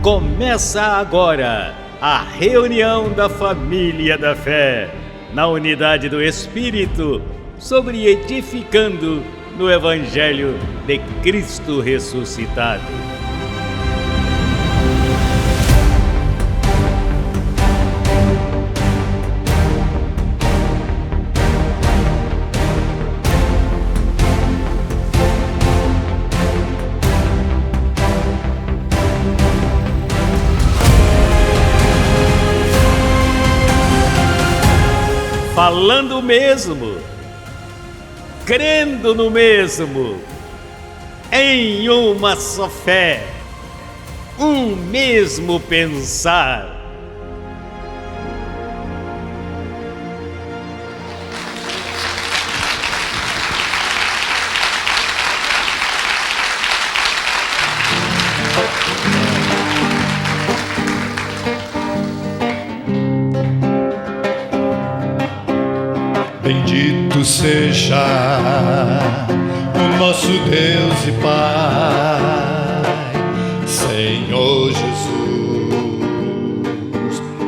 Começa agora a reunião da família da fé, na unidade do Espírito, sobre edificando no Evangelho de Cristo ressuscitado. Falando o mesmo, crendo no mesmo, em uma só fé, um mesmo pensar. Bendito seja o nosso Deus e Pai, Senhor Jesus,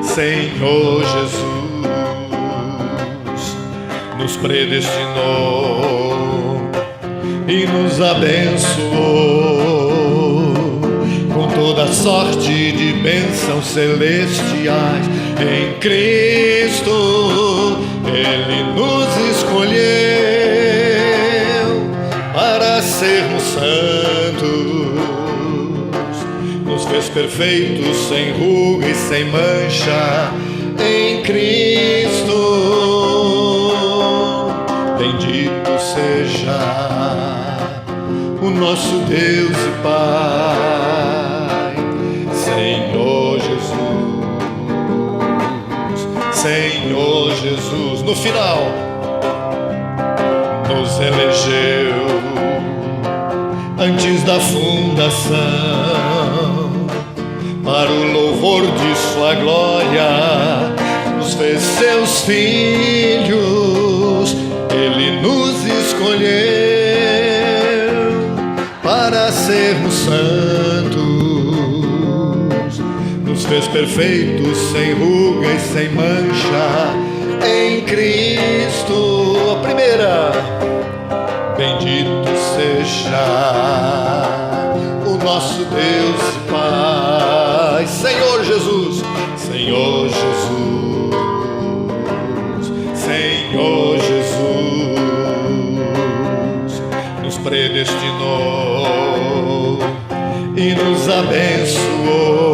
Senhor Jesus, nos predestinou e nos abençoou com toda sorte de bênçãos celestiais em Cristo. Ele nos escolheu para sermos santos, nos fez perfeitos, sem ruga e sem mancha, em Cristo. Bendito seja o nosso Deus e Pai, Senhor Jesus, Senhor Jesus. No final, nos elegeu antes da fundação, para o louvor de sua glória, nos fez seus filhos. Ele nos escolheu para sermos santos, nos fez perfeitos, sem ruga e sem mancha, em Cristo. A primeira: bendito seja o nosso Deus e Pai, Senhor Jesus, Senhor Jesus, Senhor Jesus, nos predestinou e nos abençoou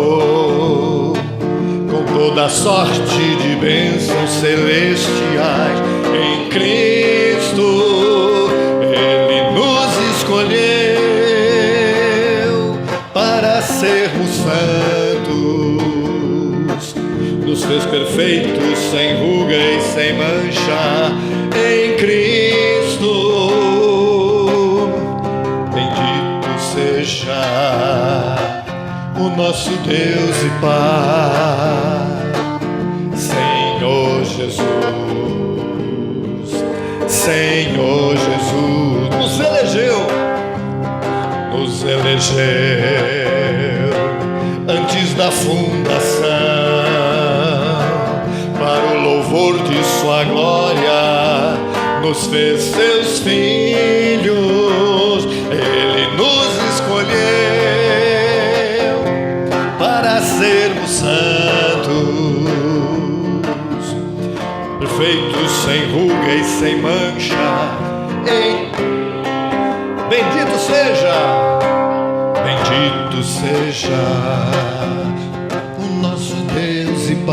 com toda sorte de bênçãos celestiais em Cristo. Ele nos escolheu para sermos santos, nos fez perfeitos, sem ruga e sem mancha, em Cristo. Bendito seja o nosso Deus e Pai, Senhor Jesus, Senhor Jesus, nos elegeu antes da fundação, para o louvor de sua glória, nos fez seus filhos. Ele nos escolheu para sermos santos, perfeitos, sem ruga e sem mancha, bendito seja o nosso Deus e Pai,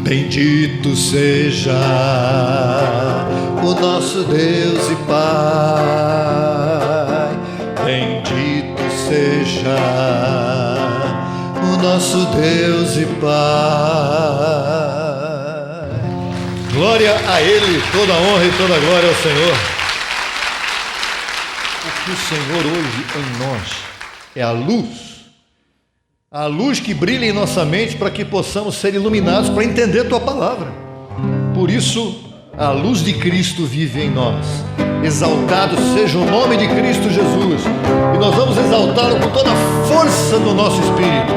bendito seja o nosso Deus e Pai, bendito seja o nosso Deus e Pai. Glória a Ele, toda honra e toda glória ao Senhor. O que o Senhor hoje em nós é a luz que brilha em nossa mente para que possamos ser iluminados para entender Tua palavra. Por isso, a luz de Cristo vive em nós. Exaltado seja o nome de Cristo Jesus, e nós vamos exaltá-lo com toda a força do nosso espírito.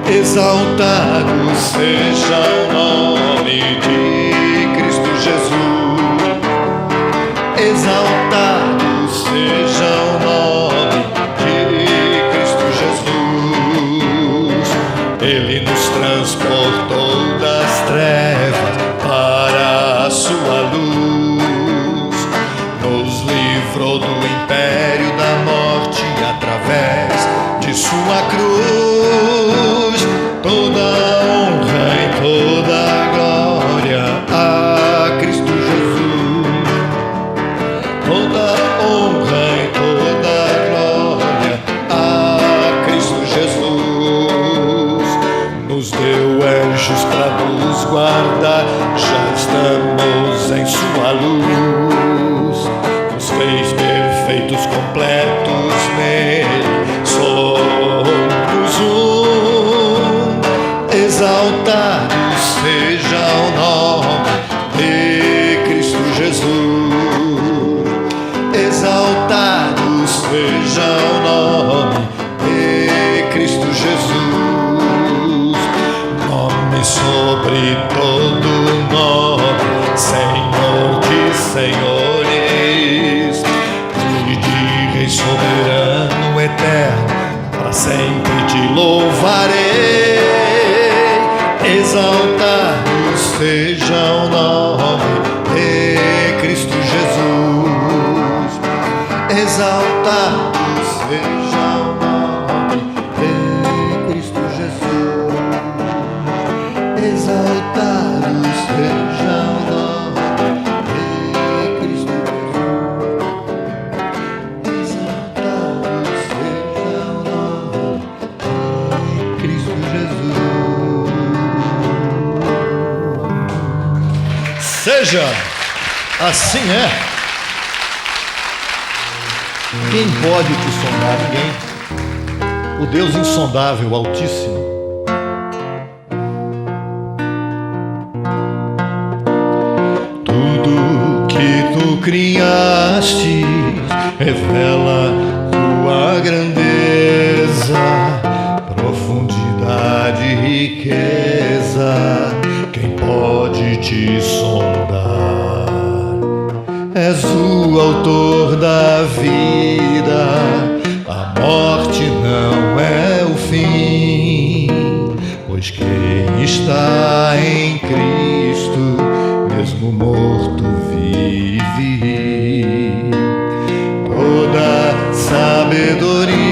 Exaltado seja o nome de Cristo Jesus. Exaltado seja o nome de Cristo Jesus. Ele nos transportou das trevas para a sua luz. Nos livrou do império da morte através de sua cruz. Toda honra e toda glória a Cristo Jesus. Toda honra e toda glória a Cristo Jesus. Nos deu anjos para nos guardar, já estamos em sua luz. Nos fez perfeitos, completos nele, somos um. Exaltado seja o nome de Cristo Jesus. Exaltado seja o nome de Cristo Jesus. Nome sobre todo nome, Senhor de senhores, Rei de Rei soberano eterno, para sempre te louvarei. Exaltado seja o nome de Cristo Jesus. Exaltado seja o nome de Cristo Jesus. Exaltado seja o nome de Cristo Jesus. Exaltado seja o nome de Cristo Jesus. Seja, assim é. Quem pode te sondar? Ninguém. O Deus insondável, Altíssimo. Tudo que tu criaste revela tua grandeza, profundidade e riqueza. Quem pode te sondar? És o autor da vida, a morte não é o fim, pois quem está em Cristo, mesmo morto vive. Toda sabedoria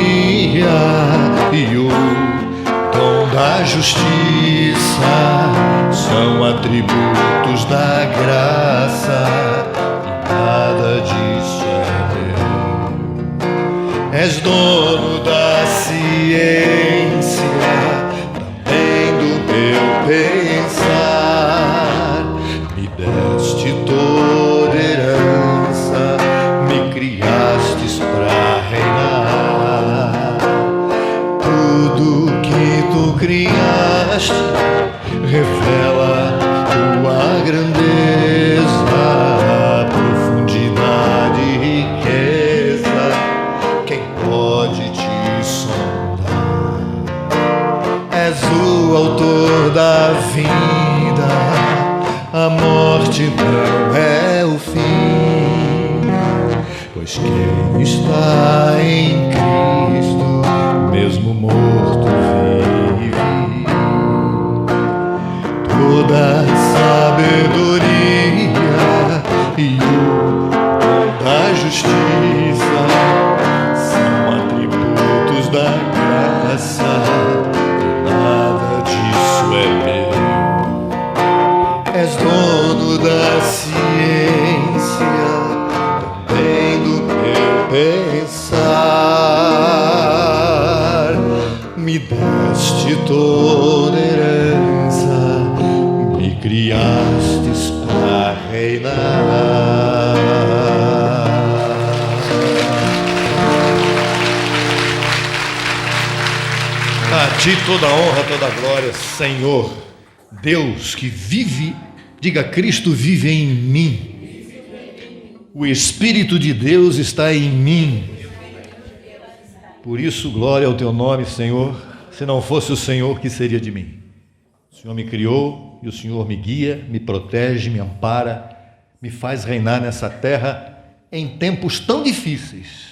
e o dom da justiça são atributos da graça, e nada disso é meu. És dono da ciência, também do meu pensar. Me deste toda herança, me criastes pra reinar. Tudo que tu criaste revela tua grandeza, profundidade e riqueza. Quem pode te sondar? És o autor da vida, a morte não é o fim, pois quem está em Cristo, mesmo morto vive. Toda sabedoria e o dom da justiça são atributos da graça, e nada disso é meu. És dono da ciência, também do meu pensar. Me deste toda herança, me criastes pra reinar. A ti toda honra, toda glória, Senhor, Deus que vive, diga: Cristo vive em mim. O Espírito de Deus está em mim. Por isso, glória ao teu nome, Senhor. Se não fosse o Senhor, que seria de mim? O Senhor me criou e o Senhor me guia, me protege, me ampara, me faz reinar nessa terra em tempos tão difíceis.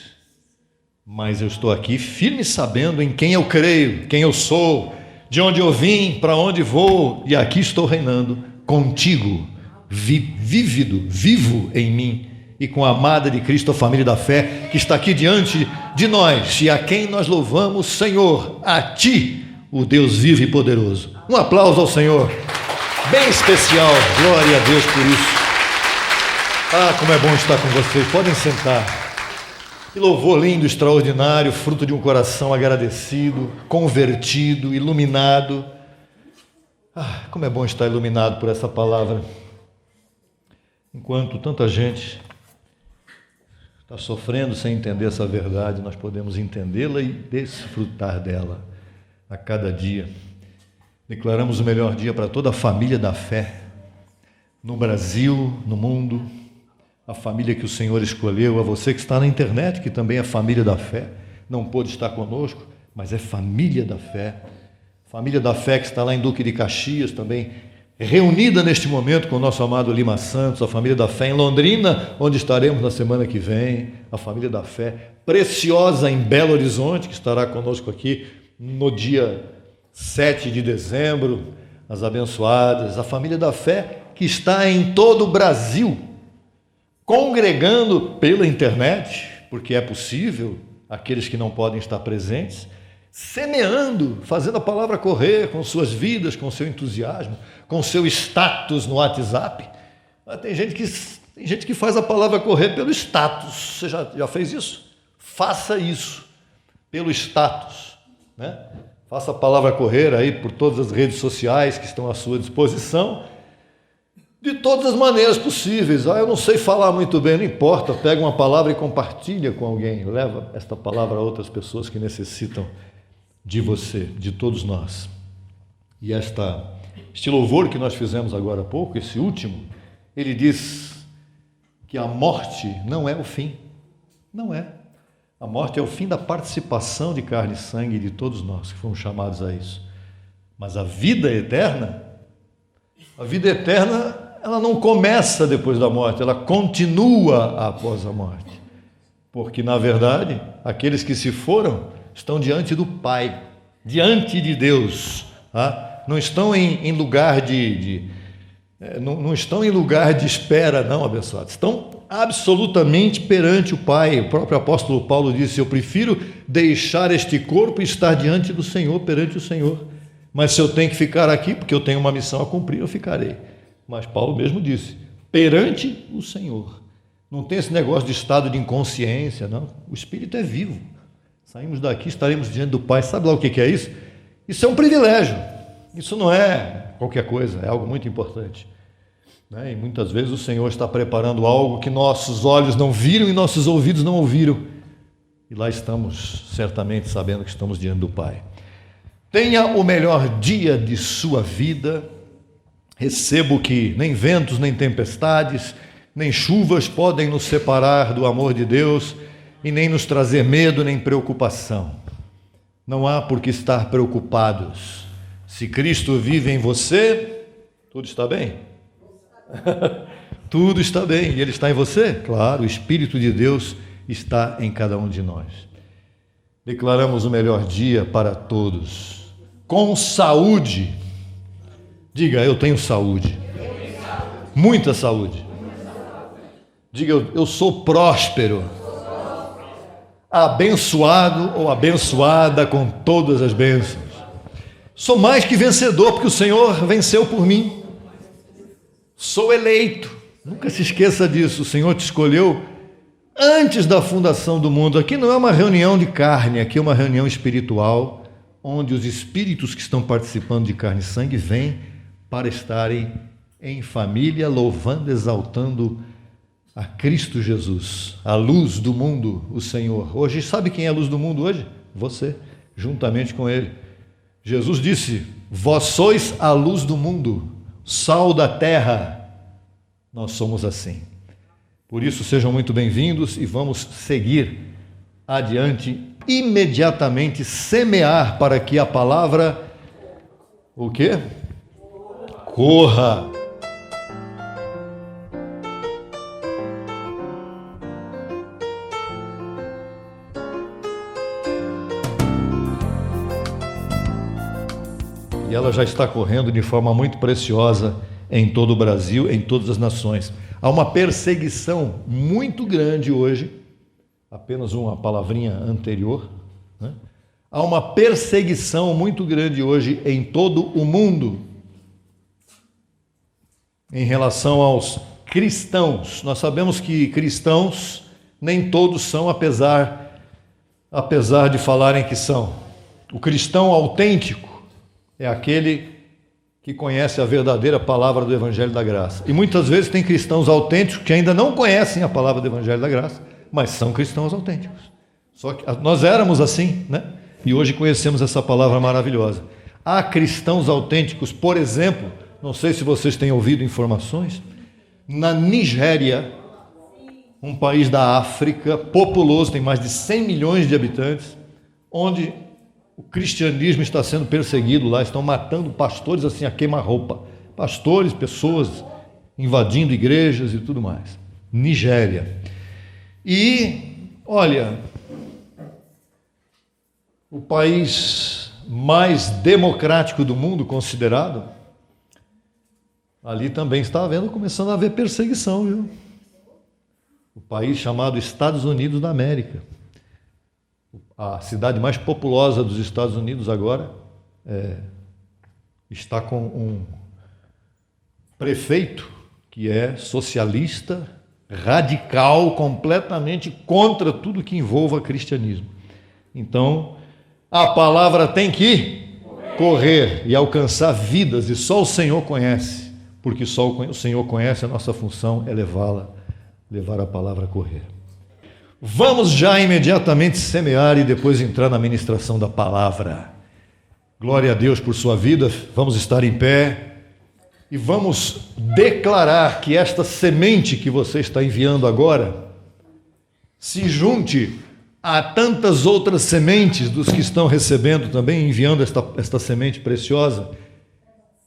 Mas eu estou aqui firme sabendo em quem eu creio, quem eu sou, de onde eu vim, para onde vou, e aqui estou reinando contigo, vívido, vivo em mim, e com a amada de Cristo, a família da fé, que está aqui diante de nós, e a quem nós louvamos, Senhor, a Ti, o Deus vivo e poderoso. Um aplauso ao Senhor, bem especial, glória a Deus por isso. Ah, como é bom estar com vocês, podem sentar. Que louvor lindo, extraordinário, fruto de um coração agradecido, convertido, iluminado. Ah, como é bom estar iluminado por essa palavra. Enquanto tanta gente está sofrendo sem entender essa verdade, nós podemos entendê-la e desfrutar dela a cada dia. Declaramos o melhor dia para toda a família da fé, no Brasil, no mundo, a família que o Senhor escolheu, a você que está na internet, que também é família da fé, não pôde estar conosco, mas é família da fé que está lá em Duque de Caxias também, reunida neste momento com o nosso amado Lima Santos, a família da fé em Londrina, onde estaremos na semana que vem, a família da fé preciosa em Belo Horizonte, que estará conosco aqui no dia 7 de dezembro, as abençoadas, a família da fé que está em todo o Brasil, congregando pela internet, porque é possível, aqueles que não podem estar presentes, semeando, fazendo a palavra correr com suas vidas, com seu entusiasmo, com seu status no WhatsApp. Tem gente que faz a palavra correr pelo status. Você já fez isso? Faça isso pelo status, né? Faça a palavra correr aí por todas as redes sociais que estão à sua disposição, de todas as maneiras possíveis. Eu não sei falar muito bem, não importa, pega uma palavra e compartilha com alguém, leva esta palavra a outras pessoas que necessitam de você, de todos nós. E este louvor que nós fizemos agora há pouco, esse último, ele diz que a morte não é o fim, não é. A morte é o fim da participação de carne e sangue de todos nós que fomos chamados a isso. Mas a vida eterna, ela não começa depois da morte, ela continua após a morte. Porque, na verdade, aqueles que se foram estão diante do Pai, diante de Deus. Tá? Não estão em lugar não estão em lugar de espera, não, abençoados. Estão absolutamente perante o Pai. O próprio apóstolo Paulo disse: eu prefiro deixar este corpo e estar diante do Senhor, perante o Senhor. Mas se eu tenho que ficar aqui, porque eu tenho uma missão a cumprir, eu ficarei. Mas Paulo mesmo disse, perante o Senhor. Não tem esse negócio de estado de inconsciência, não. O Espírito é vivo. Saímos daqui, estaremos diante do Pai. Sabe lá o que é isso? Isso é um privilégio. Isso não é qualquer coisa, é algo muito importante. E muitas vezes o Senhor está preparando algo que nossos olhos não viram e nossos ouvidos não ouviram. E lá estamos, certamente, sabendo que estamos diante do Pai. Tenha o melhor dia de sua vida. Recebo que nem ventos, nem tempestades, nem chuvas podem nos separar do amor de Deus e nem nos trazer medo, nem preocupação. Não há por que estar preocupados. Se Cristo vive em você, tudo está bem? Tudo está bem. E Ele está em você? Claro, o Espírito de Deus está em cada um de nós. Declaramos o melhor dia para todos, com saúde. Diga, eu tenho saúde. Muita saúde. Diga, eu sou próspero. Abençoado ou abençoada com todas as bênçãos. Sou mais que vencedor, porque o Senhor venceu por mim. Sou eleito. Nunca se esqueça disso. O Senhor te escolheu antes da fundação do mundo. Aqui não é uma reunião de carne, aqui é uma reunião espiritual, onde os espíritos que estão participando de carne e sangue vêm para estarem em família, louvando, exaltando a Cristo Jesus, a luz do mundo, o Senhor. Hoje, sabe quem é a luz do mundo hoje? Você, juntamente com Ele. Jesus disse, vós sois a luz do mundo, sal da terra. Nós somos assim. Por isso, sejam muito bem-vindos e vamos seguir adiante, imediatamente semear para que a palavra, o quê? Corra. E ela já está correndo de forma muito preciosa em todo o Brasil, em todas as nações. Há uma perseguição muito grande hoje, apenas uma palavrinha anterior, né? Há uma perseguição muito grande hoje em todo o mundo em relação aos cristãos. Nós sabemos que cristãos nem todos são, apesar de falarem que são. O cristão autêntico é aquele que conhece a verdadeira palavra do Evangelho da Graça. E muitas vezes tem cristãos autênticos que ainda não conhecem a palavra do Evangelho da Graça, mas são cristãos autênticos. Só que nós éramos assim, né? E hoje conhecemos essa palavra maravilhosa. Há cristãos autênticos, por exemplo, não sei se vocês têm ouvido informações, na Nigéria, um país da África, populoso, tem mais de 100 milhões de habitantes, onde o cristianismo está sendo perseguido lá, estão matando pastores assim a queima-roupa. Pastores, pessoas invadindo igrejas e tudo mais. Nigéria. E, olha, o país mais democrático do mundo, considerado, ali também está começando a haver perseguição, viu? O país chamado Estados Unidos da América. A cidade mais populosa dos Estados Unidos agora está com um prefeito que é socialista, radical, completamente contra tudo que envolva cristianismo. Então, a palavra tem que correr e alcançar vidas, e só o Senhor conhece, porque só o Senhor conhece, a nossa função é levar a palavra a correr. Vamos já imediatamente semear e depois entrar na ministração da palavra. Glória a Deus por sua vida. Vamos estar em pé e vamos declarar que esta semente que você está enviando agora se junte a tantas outras sementes dos que estão recebendo também, enviando esta semente preciosa,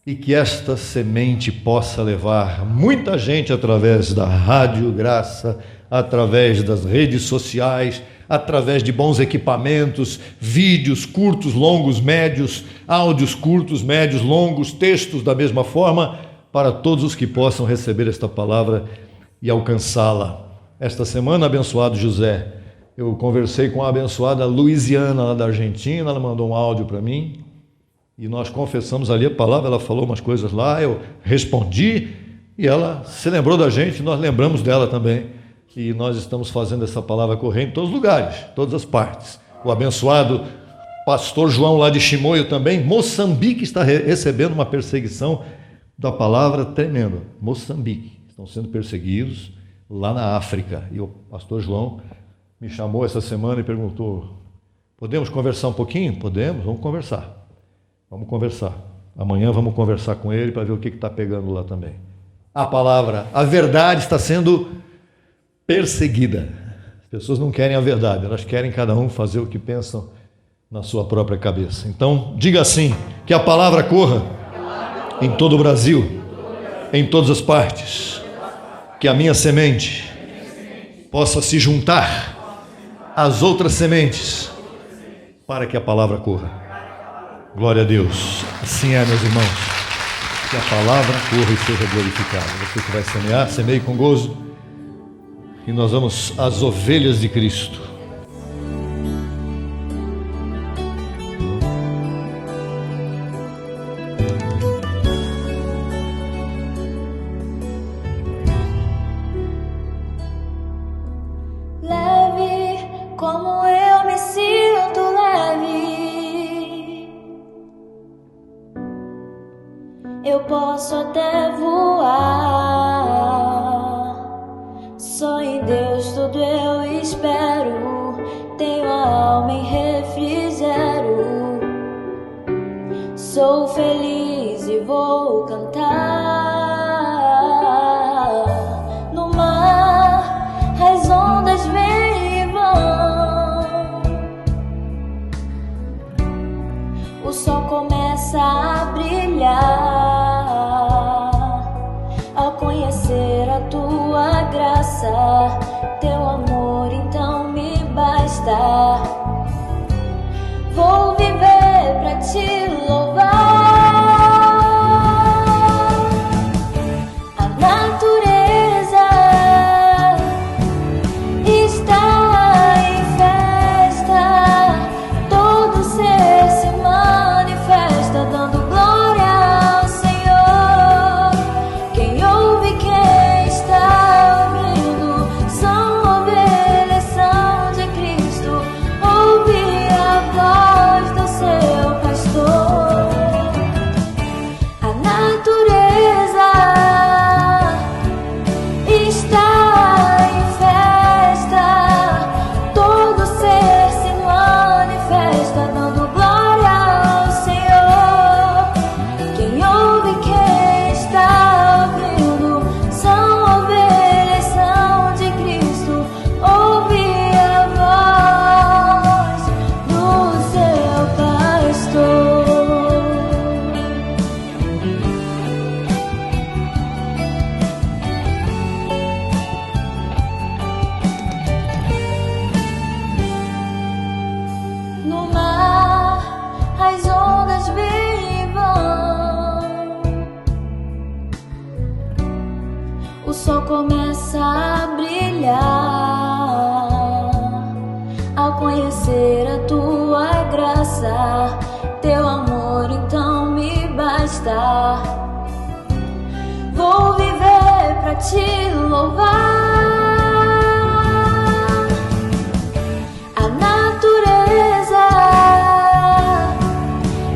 e que esta semente possa levar muita gente através da Rádio Graça, através das redes sociais, através de bons equipamentos, vídeos curtos, longos, médios, áudios curtos, médios, longos, textos da mesma forma, para todos os que possam receber esta palavra e alcançá-la. Esta semana, abençoado José, eu conversei com a abençoada Luiziana, lá da Argentina, ela mandou um áudio para mim, e nós confessamos ali a palavra, ela falou umas coisas lá, eu respondi, e ela se lembrou da gente, nós lembramos dela também, e nós estamos fazendo essa palavra correr em todos os lugares, todas as partes. O abençoado pastor João, lá de Chimoio também, Moçambique está recebendo uma perseguição da palavra tremenda. Moçambique, estão sendo perseguidos lá na África, e o pastor João me chamou essa semana e perguntou: podemos conversar um pouquinho? Podemos, vamos conversar. Vamos conversar. Amanhã vamos conversar com ele para ver o que está pegando lá também. A palavra, a verdade está sendo perseguida. As pessoas não querem a verdade, elas querem cada um fazer o que pensam na sua própria cabeça. Então, diga assim, que a palavra corra em todo o Brasil, em todas as partes, que a minha semente possa se juntar às outras sementes para que a palavra corra. Glória a Deus. Assim é, meus irmãos, que a palavra corra e seja glorificada. Você que vai semear, semeie com gozo, e nós vamos às ovelhas de Cristo. Leve, como eu me sinto leve. Eu posso até voar, só em Deus tudo eu espero. Tenho a alma em refrigério, sou feliz e vou cantar. No mar te louvar. A natureza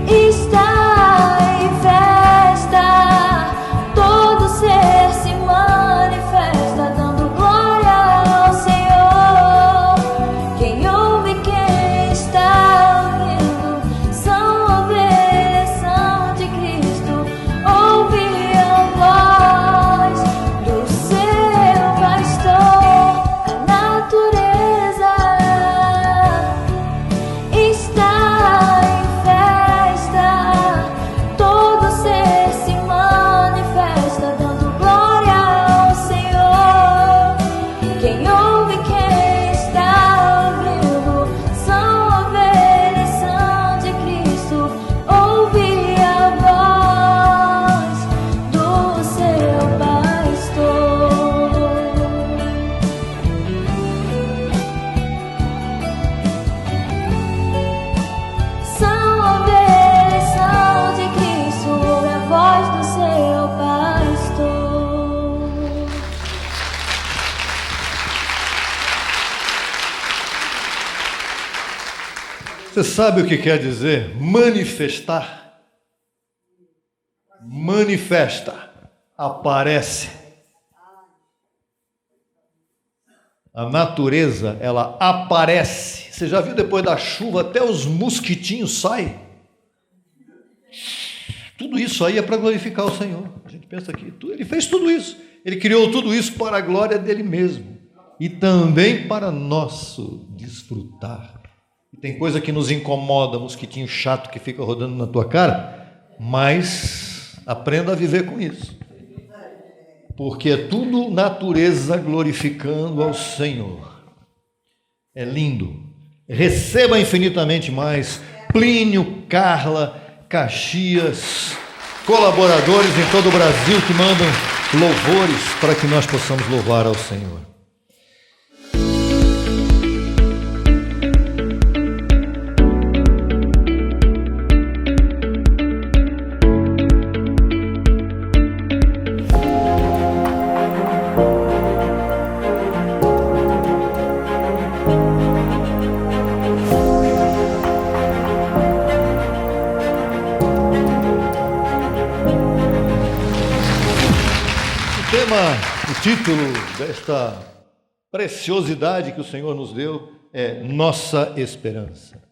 está em festa, todo ser se manifesta, dando glória ao Senhor. Quem ouve, quem está ouvindo, são ovelhas, são de Cristo. Ouve a voz do seu pastor. A natureza está em festa, todo ser se manifesta, dando glória ao Senhor. Quem ouve, quem está ouvindo, são ovelhas, são de Cristo. Ouve a voz do seu pastor. São ovelhas, são de Cristo. Ouve a voz do seu pastor. Você sabe o que quer dizer manifestar? Manifesta, aparece. A natureza, ela aparece. Você já viu depois da chuva até os mosquitinhos saem? Tudo isso aí é para glorificar o Senhor. A gente pensa aqui, ele fez tudo isso. Ele criou tudo isso para a glória dele mesmo e também para nosso desfrutar. E tem coisa que nos incomoda, mosquitinho chato que fica rodando na tua cara, mas aprenda a viver com isso. Porque é tudo natureza glorificando ao Senhor. É lindo. Receba infinitamente mais. Plínio, Carla, Caxias, colaboradores em todo o Brasil que mandam louvores para que nós possamos louvar ao Senhor. O título desta preciosidade que o Senhor nos deu é Nossa Esperança.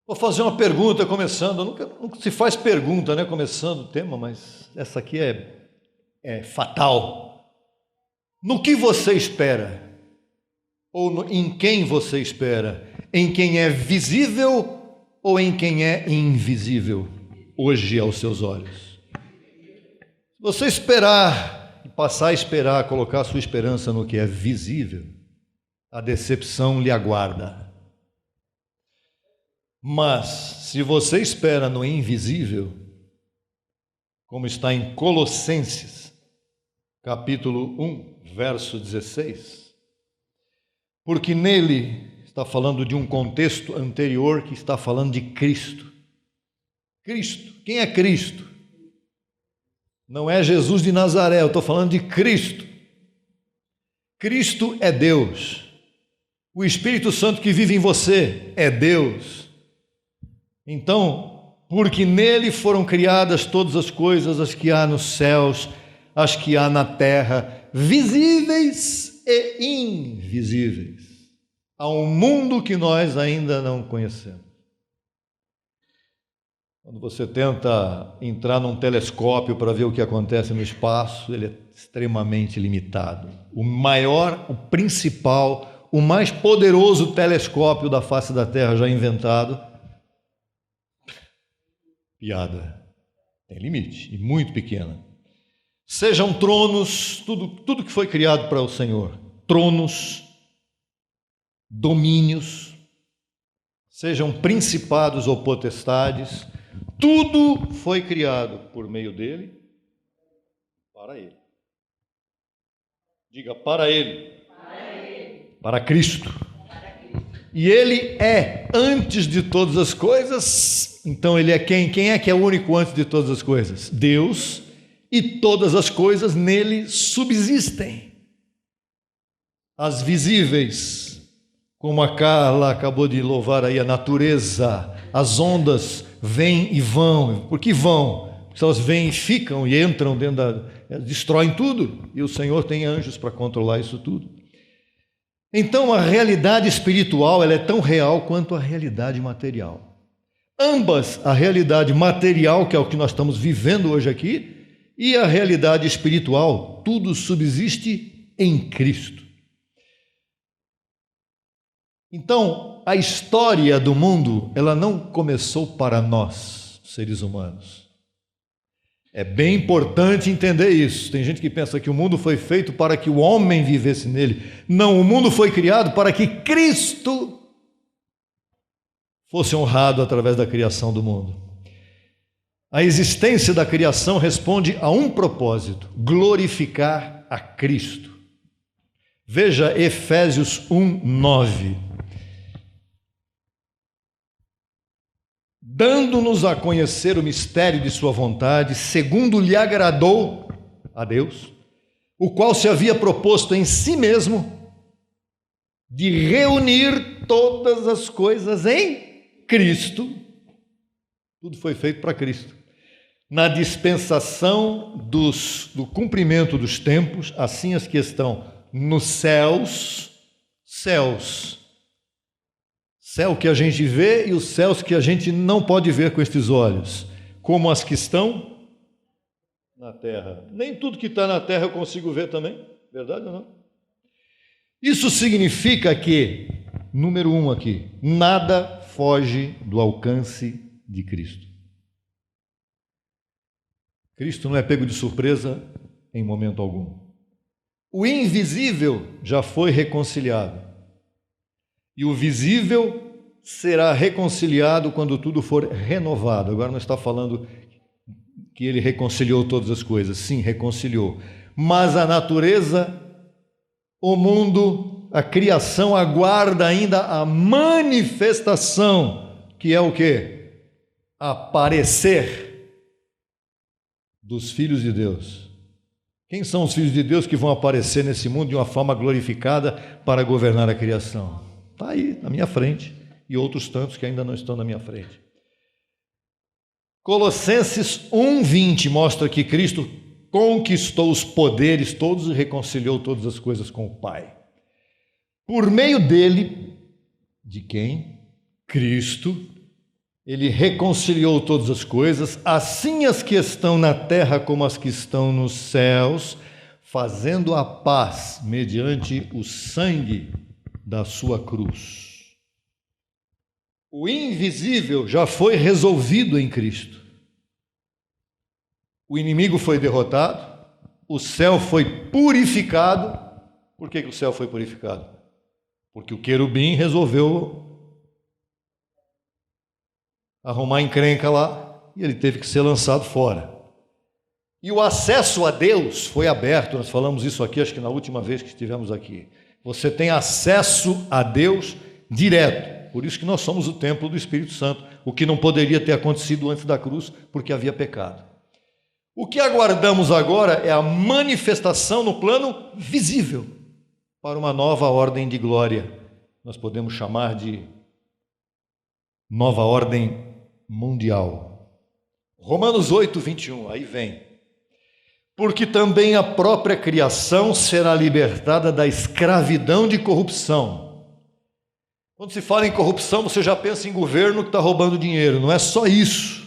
Vou fazer uma pergunta começando, nunca se faz pergunta, né, começando o tema, mas essa aqui é fatal. No que você espera? Ou em quem você espera? Em quem é visível ou em quem é invisível hoje aos seus olhos? Você esperar e passar a esperar, colocar a sua esperança no que é visível, a decepção lhe aguarda. Mas, se você espera no invisível, como está em Colossenses, capítulo 1, verso 16, porque nele está falando de um contexto anterior que está falando de Cristo. Cristo, quem é Cristo? Não é Jesus de Nazaré, eu estou falando de Cristo. Cristo é Deus. O Espírito Santo que vive em você é Deus. Então, porque nele foram criadas todas as coisas, as que há nos céus, as que há na terra, visíveis e invisíveis. Há um mundo que nós ainda não conhecemos. Quando você tenta entrar num telescópio para ver o que acontece no espaço, ele é extremamente limitado. O maior, o principal, o mais poderoso telescópio da face da Terra já inventado, piada, tem limite, e muito pequena. Sejam tronos, tudo que foi criado para o Senhor, tronos, domínios, sejam principados ou potestades, tudo foi criado por meio dele, para ele. Diga, para ele. Para Cristo. e ele é antes de todas as coisas. Então ele é quem? Quem é que é o único antes de todas as coisas? Deus, e todas as coisas nele subsistem. As visíveis, como a Carla acabou de louvar aí, a natureza, as ondas vêm e vão. Por que vão? Porque elas vêm e ficam e entram dentro destroem tudo, e o Senhor tem anjos para controlar isso tudo. Então a realidade espiritual, ela é tão real quanto a realidade material. Ambas, a realidade material, que é o que nós estamos vivendo hoje aqui, e a realidade espiritual, tudo subsiste em Cristo. Então, a história do mundo, ela não começou para nós, seres humanos. É bem importante entender isso. Tem gente que pensa que o mundo foi feito para que o homem vivesse nele. Não, o mundo foi criado para que Cristo fosse honrado através da criação do mundo. A existência da criação responde a um propósito: glorificar a Cristo. Veja Efésios 1:9. Dando-nos a conhecer o mistério de sua vontade, segundo lhe agradou a Deus, o qual se havia proposto em si mesmo de reunir todas as coisas em Cristo. Tudo foi feito para Cristo. Na dispensação do cumprimento dos tempos, assim as que estão nos céus, céu que a gente vê e os céus que a gente não pode ver com estes olhos, como as que estão na terra. Nem tudo que está na terra eu consigo ver também, verdade ou não? Isso significa que, número 1 aqui, nada foge do alcance de Cristo. Cristo não é pego de surpresa em momento algum. O invisível já foi reconciliado. E o visível será reconciliado quando tudo for renovado. Agora não está falando que ele reconciliou todas as coisas. Sim, reconciliou. Mas a natureza, o mundo, a criação aguarda ainda a manifestação, que é o quê? Aparecer dos filhos de Deus. Quem são os filhos de Deus que vão aparecer nesse mundo de uma forma glorificada para governar a criação? Está aí, na minha frente, e outros tantos que ainda não estão na minha frente. Colossenses 1:20 mostra que Cristo conquistou os poderes todos e reconciliou todas as coisas com o Pai. Por meio dele, de quem? Cristo, ele reconciliou todas as coisas, assim as que estão na terra como as que estão nos céus, fazendo a paz mediante o sangue da sua cruz. O invisível já foi resolvido em Cristo. O inimigo foi derrotado, o céu foi purificado. Por que o céu foi purificado? Porque o querubim resolveu arrumar encrenca lá e ele teve que ser lançado fora. E o acesso a Deus foi aberto. Nós falamos isso aqui, acho que na última vez que estivemos aqui. Você tem acesso a Deus direto. Por isso que nós somos o templo do Espírito Santo, o que não poderia ter acontecido antes da cruz, porque havia pecado. O que aguardamos agora é a manifestação no plano visível para uma nova ordem de glória. Nós podemos chamar de nova ordem mundial. Romanos 8:21, aí vem. Porque também a própria criação será libertada da escravidão de corrupção. Quando se fala em corrupção, você já pensa em governo que está roubando dinheiro. Não é só isso.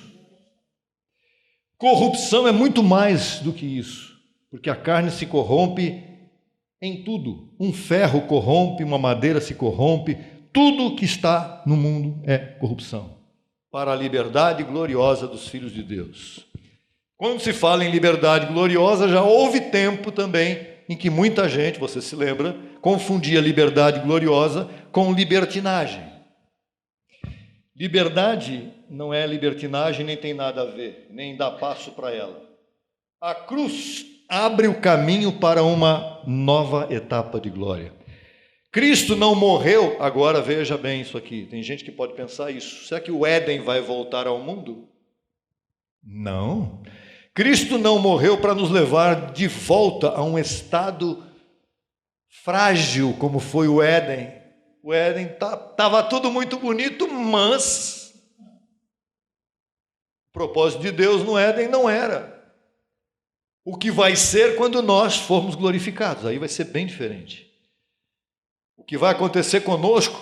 Corrupção é muito mais do que isso, porque a carne se corrompe em tudo. Um ferro corrompe, uma madeira se corrompe, tudo que está no mundo é corrupção. Para a liberdade gloriosa dos filhos de Deus. Quando se fala em liberdade gloriosa, já houve tempo também em que muita gente, você se lembra, confundia liberdade gloriosa com libertinagem. Liberdade não é libertinagem, nem tem nada a ver, nem dá passo para ela. A cruz abre o caminho para uma nova etapa de glória. Cristo não morreu, agora veja bem isso aqui, tem gente que pode pensar isso, será que o Éden vai voltar ao mundo? Não, Cristo não morreu para nos levar de volta a um estado frágil como foi o Éden. O Éden estava tudo muito bonito, mas o propósito de Deus no Éden não era o que vai ser quando nós formos glorificados. Aí vai ser bem diferente. O que vai acontecer conosco,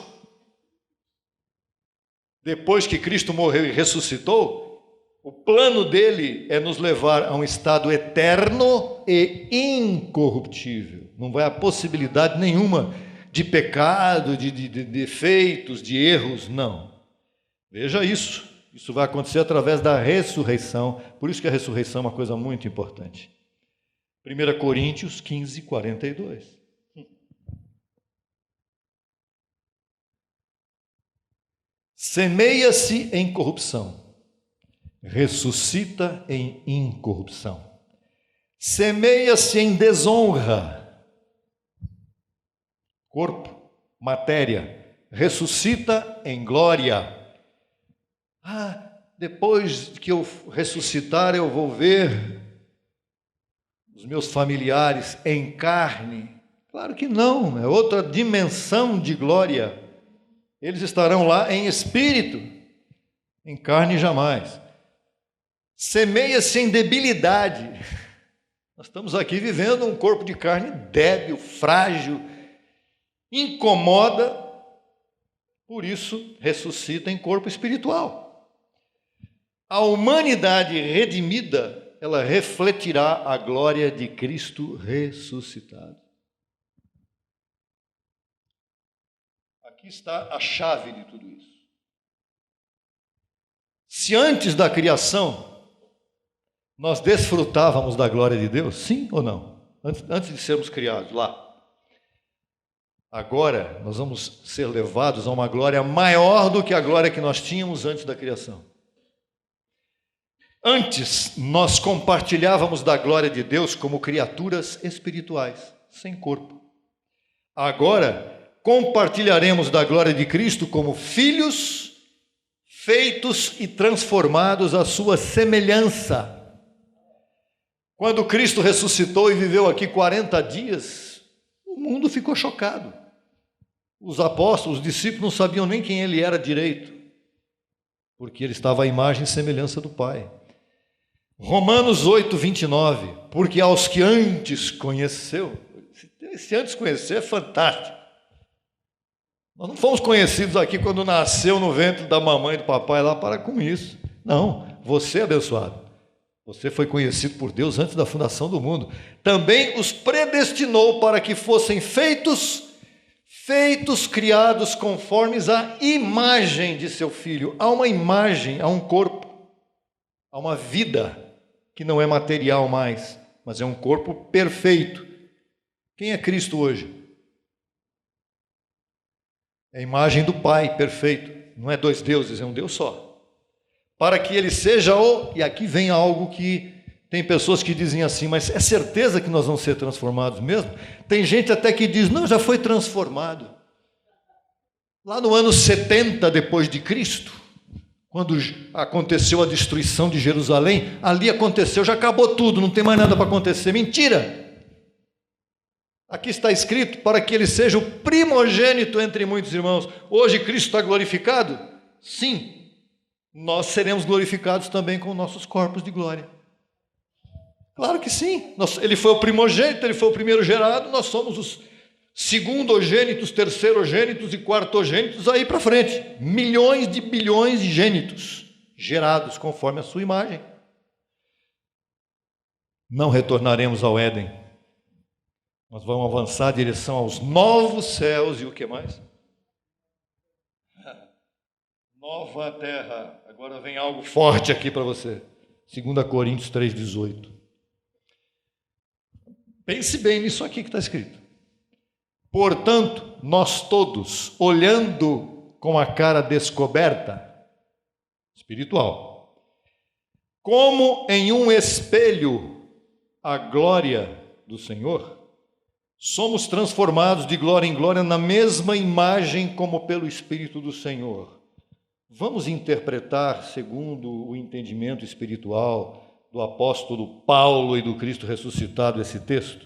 depois que Cristo morreu e ressuscitou, o plano dele é nos levar a um estado eterno e incorruptível. Não vai haver possibilidade nenhuma de pecado, de defeitos, de erros, não. Veja isso. Isso vai acontecer através da ressurreição. Por isso que a ressurreição é uma coisa muito importante. 1 Coríntios 15, 42. Semeia-se em corrupção, ressuscita em incorrupção. Semeia-se em desonra, corpo, matéria, ressuscita em glória. Depois que eu ressuscitar, eu vou ver os meus familiares em carne. Claro que não, é outra dimensão de glória. Eles estarão lá em espírito, em carne jamais. Semeia-se em debilidade. Nós estamos aqui vivendo um corpo de carne débil, frágil, incomoda, por isso ressuscita em corpo espiritual. A humanidade redimida, ela refletirá a glória de Cristo ressuscitado. Aqui está a chave de tudo isso. Se antes da criação nós desfrutávamos da glória de Deus, sim ou não? Antes de sermos criados lá. Agora nós vamos ser levados a uma glória maior do que a glória que nós tínhamos antes da criação. Antes nós compartilhávamos da glória de Deus como criaturas espirituais, sem corpo. Agora compartilharemos da glória de Cristo como filhos feitos e transformados à sua semelhança. Quando Cristo ressuscitou e viveu aqui 40 dias, o mundo ficou chocado. Os apóstolos, os discípulos não sabiam nem quem ele era direito, porque ele estava à imagem e semelhança do Pai. Romanos 8, 29, porque aos que antes conheceu, esse antes conhecer é fantástico. Nós não fomos conhecidos aqui quando nasceu no ventre da mamãe e do papai lá, para com isso. Não, você é abençoado. Você foi conhecido por Deus antes da fundação do mundo. Também os predestinou para que fossem feitos, criados conformes à imagem de seu Filho. Há uma imagem, há um corpo, há uma vida que não é material mais, mas é um corpo perfeito. Quem é Cristo hoje? É a imagem do Pai perfeito. Não é dois deuses, é um Deus só. Para que ele seja e aqui vem algo que tem pessoas que dizem assim, mas é certeza que nós vamos ser transformados mesmo? Tem gente até que diz, não, já foi transformado. Lá no ano 70 depois de Cristo, quando aconteceu a destruição de Jerusalém, ali aconteceu, já acabou tudo, não tem mais nada para acontecer. Mentira! Aqui está escrito, para que ele seja o primogênito entre muitos irmãos. Hoje Cristo está glorificado? Sim, nós seremos glorificados também com nossos corpos de glória. Claro que sim, ele foi o primogênito, ele foi o primeiro gerado, nós somos os segundogênitos, terceirogênitos e quartogênitos aí para frente. Milhões de bilhões de gênitos gerados conforme a sua imagem. Não retornaremos ao Éden. Nós vamos avançar em direção aos novos céus e o que mais? Nova terra. Agora vem algo forte aqui para você. 2 Coríntios 3,18. Pense bem nisso aqui que está escrito. Portanto, nós todos, olhando com a cara descoberta, espiritual, como em um espelho a glória do Senhor, Somos transformados de glória em glória na mesma imagem como pelo Espírito do Senhor. Vamos interpretar segundo o entendimento espiritual do apóstolo Paulo e do Cristo ressuscitado esse texto?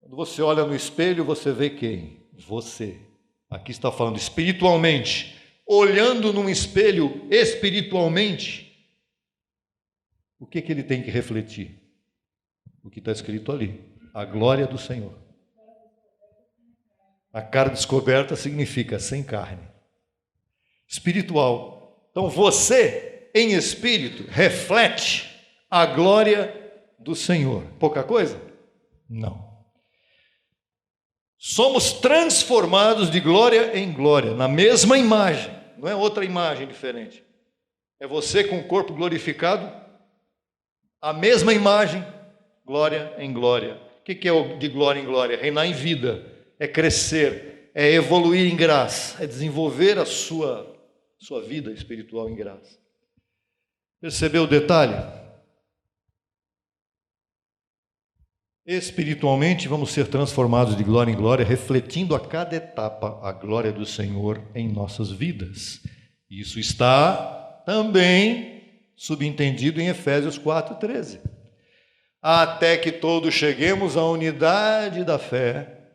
Quando você olha no espelho, você vê quem? Você. Aqui está falando espiritualmente. Olhando num espelho espiritualmente, o que ele tem que refletir? O que está escrito ali: a glória do Senhor. A cara descoberta significa sem carne. Espiritual. Então você, em espírito, reflete a glória do Senhor. Pouca coisa? Não. Somos transformados de glória em glória, na mesma imagem. Não é outra imagem diferente. É você com o corpo glorificado, a mesma imagem, glória em glória. O que é o de glória em glória? Reinar em vida, é crescer, é evoluir em graça, é desenvolver a sua vida espiritual em graça. Percebeu o detalhe? Espiritualmente vamos ser transformados de glória em glória, refletindo a cada etapa a glória do Senhor em nossas vidas. Isso está também subentendido em Efésios 4:13. Até que todos cheguemos à unidade da fé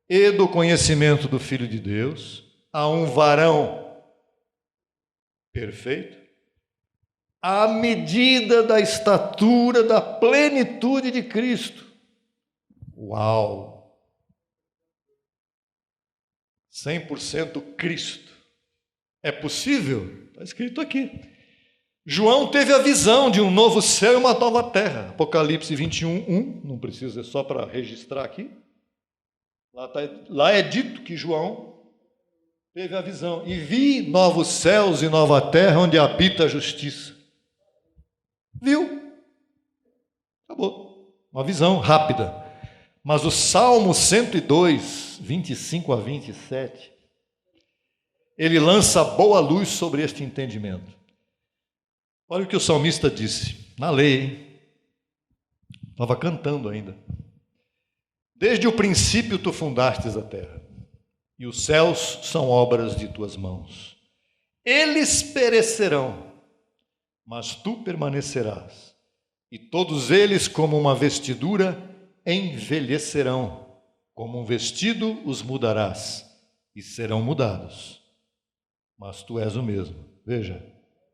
e do conhecimento do Filho de Deus, a um varão perfeito, à medida da estatura da plenitude de Cristo. Uau! 100% Cristo. É possível? Está escrito aqui. João teve a visão de um novo céu e uma nova terra. Apocalipse 21:1, não precisa, é só para registrar aqui. Lá é dito que João teve a visão. E vi novos céus e nova terra onde habita a justiça. Viu? Acabou. Uma visão rápida. Mas o Salmo 102, 25 a 27, ele lança boa luz sobre este entendimento. Olha o que o salmista disse, na lei, hein? Estava cantando ainda. Desde o princípio tu fundastes a terra, e os céus são obras de tuas mãos. Eles perecerão, mas tu permanecerás, e todos eles, como uma vestidura, envelhecerão, como um vestido os mudarás, e serão mudados, mas tu és o mesmo. Veja,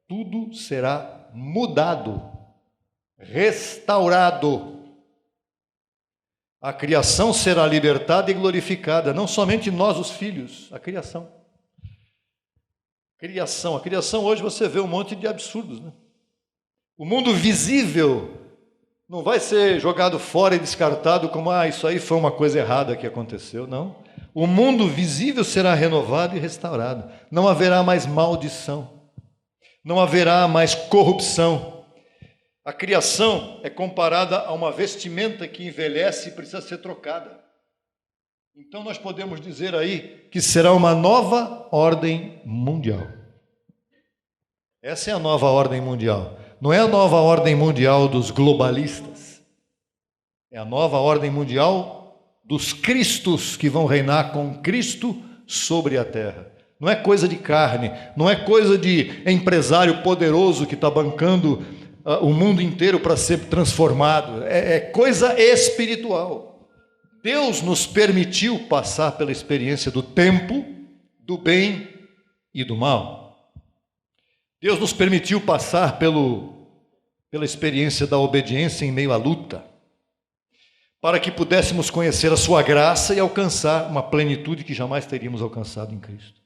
tudo será mudado, restaurado. A criação será libertada e glorificada, não somente nós os filhos, a criação. A criação hoje você vê um monte de absurdos, né? O mundo visível não vai ser jogado fora e descartado como, isso aí foi uma coisa errada que aconteceu, não. O mundo visível será renovado e restaurado. Não haverá mais maldição. Não haverá mais corrupção. A criação é comparada a uma vestimenta que envelhece e precisa ser trocada. Então nós podemos dizer aí que será uma nova ordem mundial. Essa é a nova ordem mundial. Não é a nova ordem mundial dos globalistas. É a nova ordem mundial dos cristos que vão reinar com Cristo sobre a terra. Não é coisa de carne, não é coisa de empresário poderoso que está bancando o mundo inteiro para ser transformado. É coisa espiritual. Deus nos permitiu passar pela experiência do tempo, do bem e do mal. Deus nos permitiu passar pela experiência da obediência em meio à luta, para que pudéssemos conhecer a sua graça e alcançar uma plenitude que jamais teríamos alcançado em Cristo.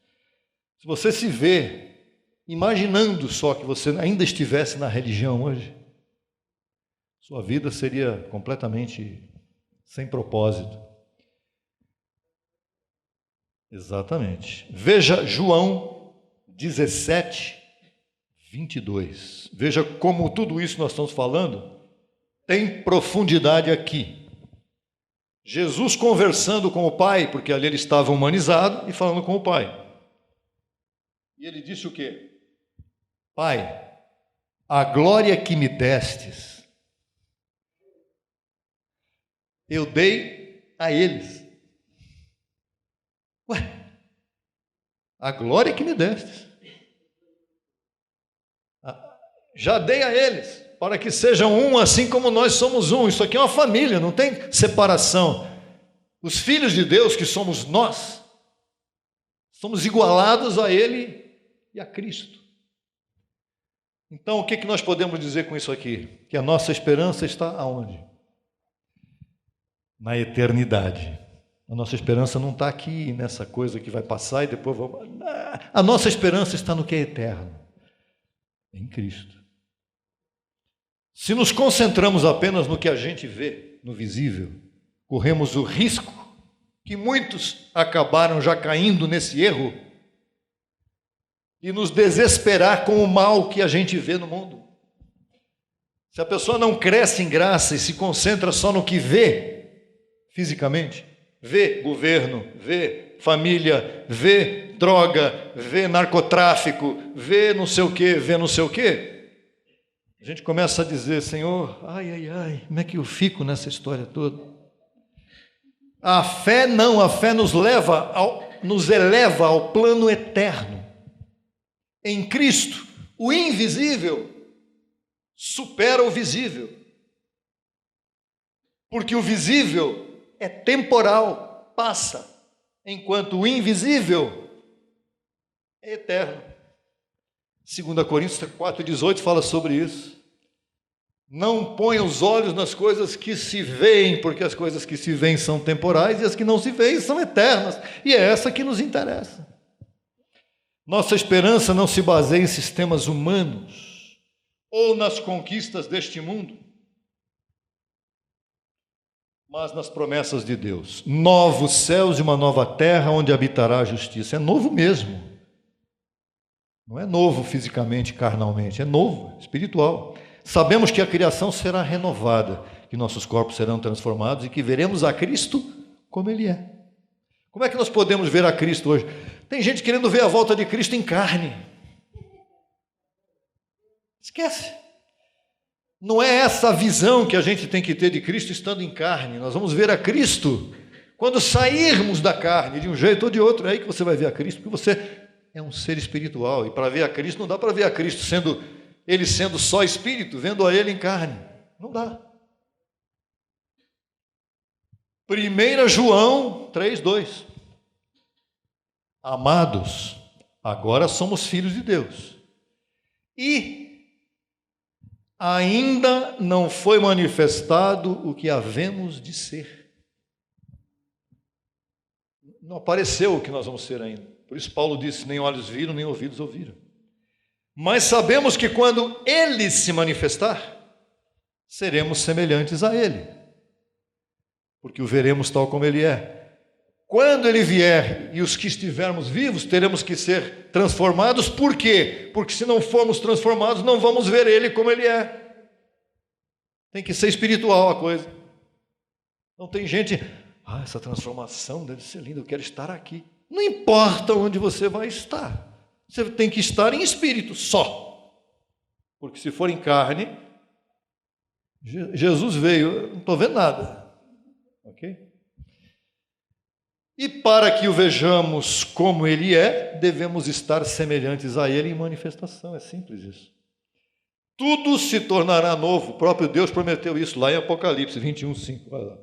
Se você se vê imaginando só que você ainda estivesse na religião hoje, sua vida seria completamente sem propósito. Exatamente. Veja João 17, 22. Veja como tudo isso nós estamos falando tem profundidade aqui. Jesus conversando com o Pai, porque ali ele estava humanizado e falando com o Pai. E ele disse o quê? Pai, a glória que me destes, eu dei a eles. Ué, a glória que me destes, já dei a eles, para que sejam um, assim como nós somos um. Isso aqui é uma família, não tem separação. Os filhos de Deus, que somos nós, somos igualados a Ele e a Cristo. Então, o que nós podemos dizer com isso aqui? Que a nossa esperança está aonde? Na eternidade. A nossa esperança não está aqui nessa coisa que vai passar e depois vamos... A nossa esperança está no que é eterno, em Cristo. Se nos concentramos apenas no que a gente vê, no visível, corremos o risco que muitos acabaram já caindo nesse erro e nos desesperar com o mal que a gente vê no mundo. Se a pessoa não cresce em graça e se concentra só no que vê fisicamente, vê governo, vê família, vê droga, vê narcotráfico, vê não sei o quê, a gente começa a dizer, Senhor, ai, como é que eu fico nessa história toda? A fé não, a fé nos eleva ao plano eterno. Em Cristo, o invisível supera o visível. Porque o visível é temporal, passa, enquanto o invisível é eterno. 2 Coríntios 4,18 fala sobre isso. Não ponha os olhos nas coisas que se veem, porque as coisas que se veem são temporais e as que não se veem são eternas. E é essa que nos interessa. Nossa esperança não se baseia em sistemas humanos ou nas conquistas deste mundo, mas nas promessas de Deus. Novos céus e uma nova terra onde habitará a justiça. É novo mesmo. Não é novo fisicamente, carnalmente, é novo, espiritual. Sabemos que a criação será renovada, que nossos corpos serão transformados e que veremos a Cristo como Ele é. Como é que nós podemos ver a Cristo hoje? Tem gente querendo ver a volta de Cristo em carne. Esquece. Não é essa a visão que a gente tem que ter de Cristo estando em carne. Nós vamos ver a Cristo quando sairmos da carne, de um jeito ou de outro. É aí que você vai ver a Cristo, porque você é um ser espiritual. E para ver a Cristo, não dá para ver a Cristo Ele sendo só espírito, vendo a Ele em carne. Não dá. 1 João 3,2. Amados, agora somos filhos de Deus. E ainda não foi manifestado o que havemos de ser. Não apareceu o que nós vamos ser ainda. Por isso Paulo disse, nem olhos viram, nem ouvidos ouviram. Mas sabemos que quando Ele se manifestar, seremos semelhantes a Ele, porque o veremos tal como Ele é. Quando Ele vier e os que estivermos vivos, teremos que ser transformados. Por quê? Porque se não formos transformados, não vamos ver Ele como Ele é. Tem que ser espiritual a coisa. Não tem gente, essa transformação deve ser linda, eu quero estar aqui. Não importa onde você vai estar. Você tem que estar em espírito só. Porque se for em carne, Jesus veio, eu não estou vendo nada. Ok? E para que o vejamos como Ele é, devemos estar semelhantes a Ele em manifestação. É simples isso. Tudo se tornará novo. O próprio Deus prometeu isso lá em Apocalipse 21:5. Olha lá.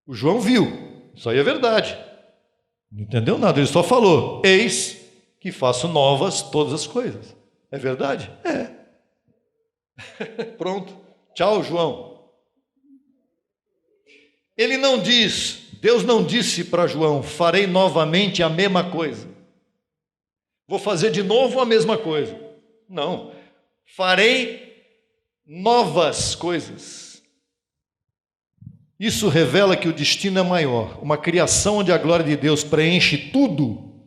O João viu. Isso aí é verdade. Não entendeu nada, ele só falou, eis que faço novas todas as coisas. É verdade? É. Pronto. Tchau, João. Ele não diz, Deus não disse para João, farei novamente a mesma coisa. Vou fazer de novo a mesma coisa. Não. Farei novas coisas. Isso revela que o destino é maior. Uma criação onde a glória de Deus preenche tudo,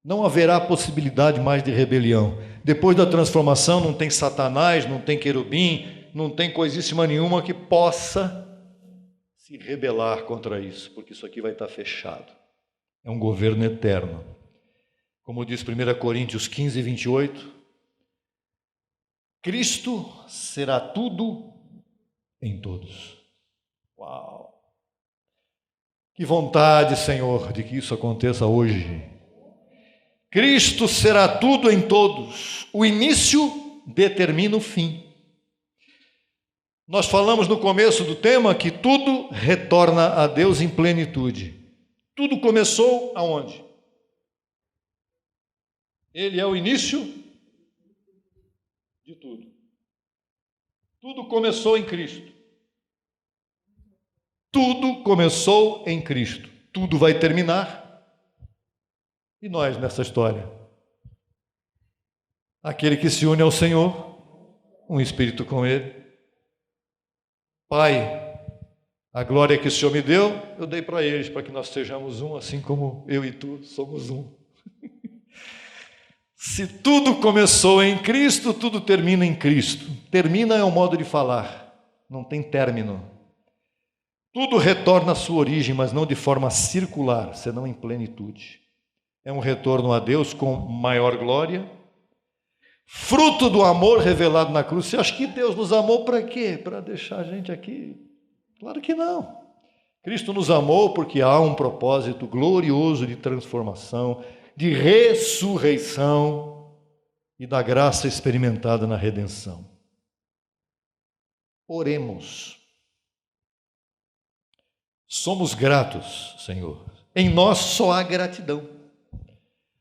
não haverá possibilidade mais de rebelião. Depois da transformação não tem Satanás, não tem querubim, não tem coisíssima nenhuma que possa se rebelar contra isso, porque isso aqui vai estar fechado. É um governo eterno. Como diz 1 Coríntios 15:28, Cristo será tudo em todos. Uau! Que vontade, Senhor, de que isso aconteça hoje. Cristo será tudo em todos. O início determina o fim. Nós falamos no começo do tema que tudo retorna a Deus em plenitude. Tudo começou aonde? Ele é o início de tudo. Tudo começou em Cristo. Tudo começou em Cristo. Tudo vai terminar. E nós nessa história? Aquele que se une ao Senhor, um espírito com Ele. Pai, a glória que o Senhor me deu, eu dei para eles, para que nós sejamos um, assim como eu e tu somos um. Se tudo começou em Cristo, tudo termina em Cristo. Termina é um modo de falar, não tem término. Tudo retorna à sua origem, mas não de forma circular, senão em plenitude. É um retorno a Deus com maior glória, fruto do amor revelado na cruz. Você acha que Deus nos amou para quê? Para deixar a gente aqui? Claro que não. Cristo nos amou porque há um propósito glorioso de transformação, de ressurreição e da graça experimentada na redenção. Oremos. Somos gratos, Senhor. Em nós só há gratidão.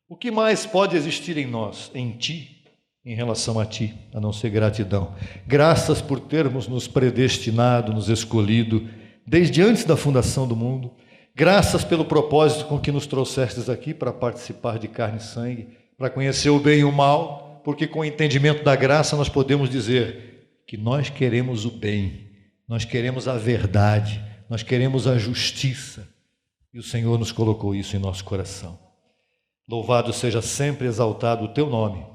O que mais pode existir em nós, em Ti, em relação a Ti, a não ser gratidão? Graças por termos nos predestinado, nos escolhido, desde antes da fundação do mundo. Graças pelo propósito com que nos trouxestes aqui para participar de carne e sangue, para conhecer o bem e o mal, porque com o entendimento da graça nós podemos dizer que nós queremos o bem, nós queremos a verdade, nós queremos a justiça, e o Senhor nos colocou isso em nosso coração. Louvado seja sempre exaltado o Teu nome,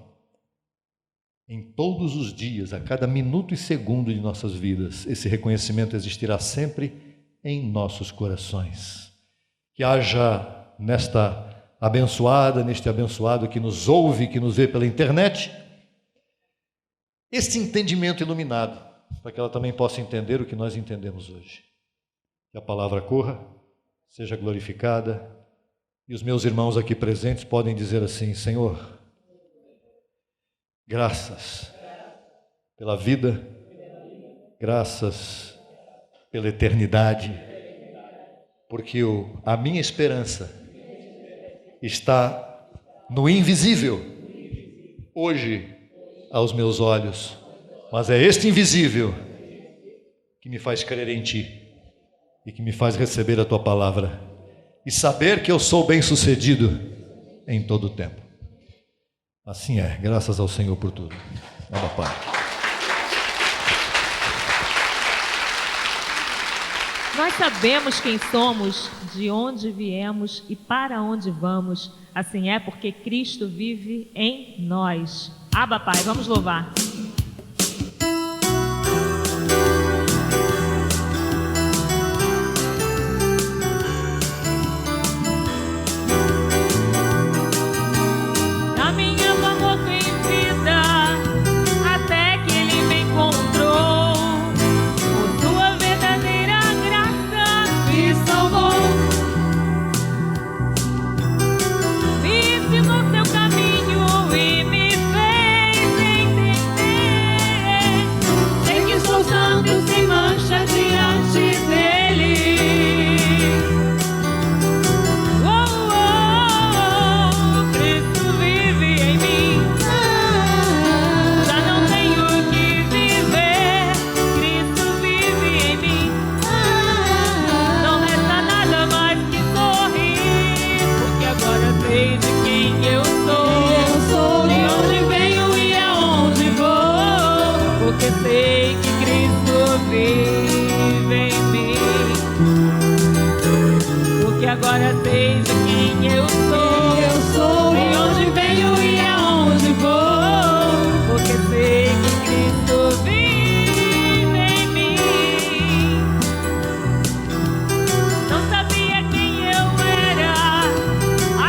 em todos os dias, a cada minuto e segundo de nossas vidas. Esse reconhecimento existirá sempre em nossos corações. Que haja neste abençoado que nos ouve, que nos vê pela internet, este entendimento iluminado, para que ela também possa entender o que nós entendemos hoje. Que a palavra corra, seja glorificada, e os meus irmãos aqui presentes podem dizer assim: Senhor, graças pela vida, graças pela eternidade, porque a minha esperança está no invisível, hoje aos meus olhos, mas é este invisível que me faz crer em Ti e que me faz receber a Tua palavra e saber que eu sou bem-sucedido em todo o tempo. Assim é, graças ao Senhor por tudo. Abba, Pai. Nós sabemos quem somos, de onde viemos e para onde vamos. Assim é porque Cristo vive em nós. Abba, Pai, vamos louvar. Agora sei de quem eu sou, de onde venho e aonde vou, porque sei que Cristo vive em mim. Não sabia quem eu era,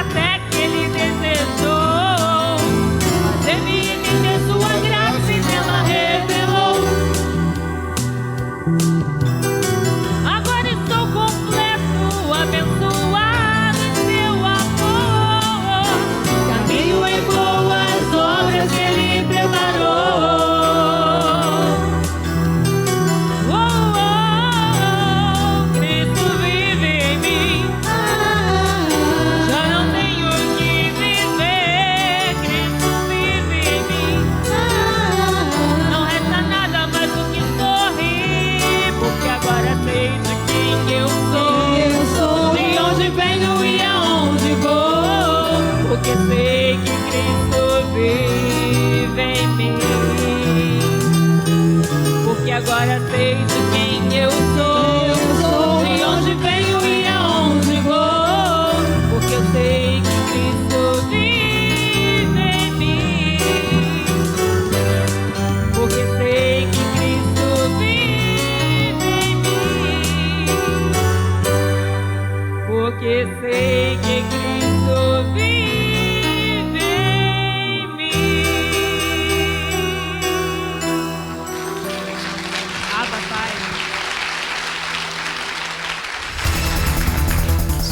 até que Ele desejou fazer-me entender Sua graça e nela revelou. porque sei que Cristo vive em mim. Porque agora sei de quem eu sou, de onde venho e aonde vou. Porque eu sei que Cristo vive em mim. Porque sei que Cristo vive em mim. Porque sei que Cristo vive em mim. Pai.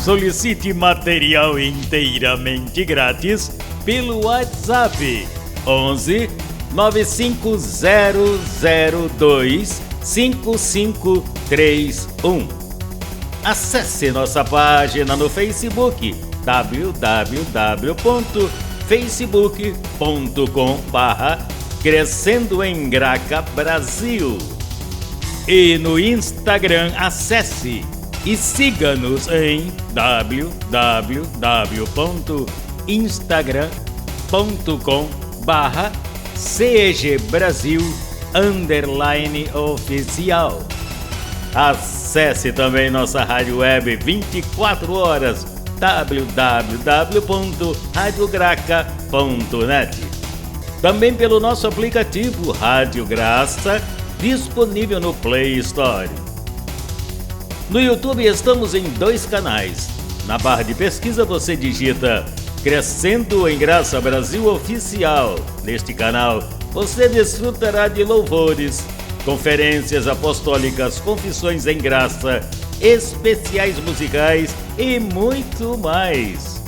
Solicite material inteiramente grátis pelo WhatsApp 11 95002 5531. Acesse nossa página no Facebook www.facebook.com/Crescendo em Graca Brasil. E no Instagram, acesse e siga-nos em www.instagram.com/CEGbrasil_oficial. Acesse também nossa rádio web 24 horas www.radiograca.net. Também pelo nosso aplicativo Rádio Graça, disponível no Play Store. No YouTube estamos em 2 canais. Na barra de pesquisa você digita Crescendo em Graça Brasil Oficial. Neste canal você desfrutará de louvores, conferências apostólicas, confissões em graça, especiais musicais e muito mais.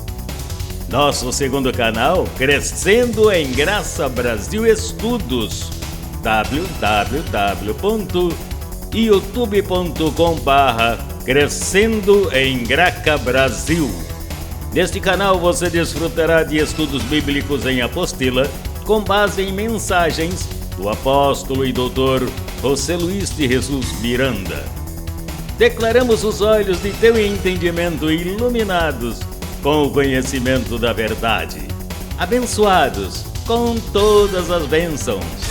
Nosso segundo canal, Crescendo em Graça Brasil Estudos, www.youtube.com/Crescendo em Graca Brasil. Neste canal você desfrutará de estudos bíblicos em apostila, com base em mensagens do apóstolo e doutor José Luiz de Jesus Miranda. Declaramos os olhos de teu entendimento iluminados com o conhecimento da verdade, abençoados com todas as bênçãos.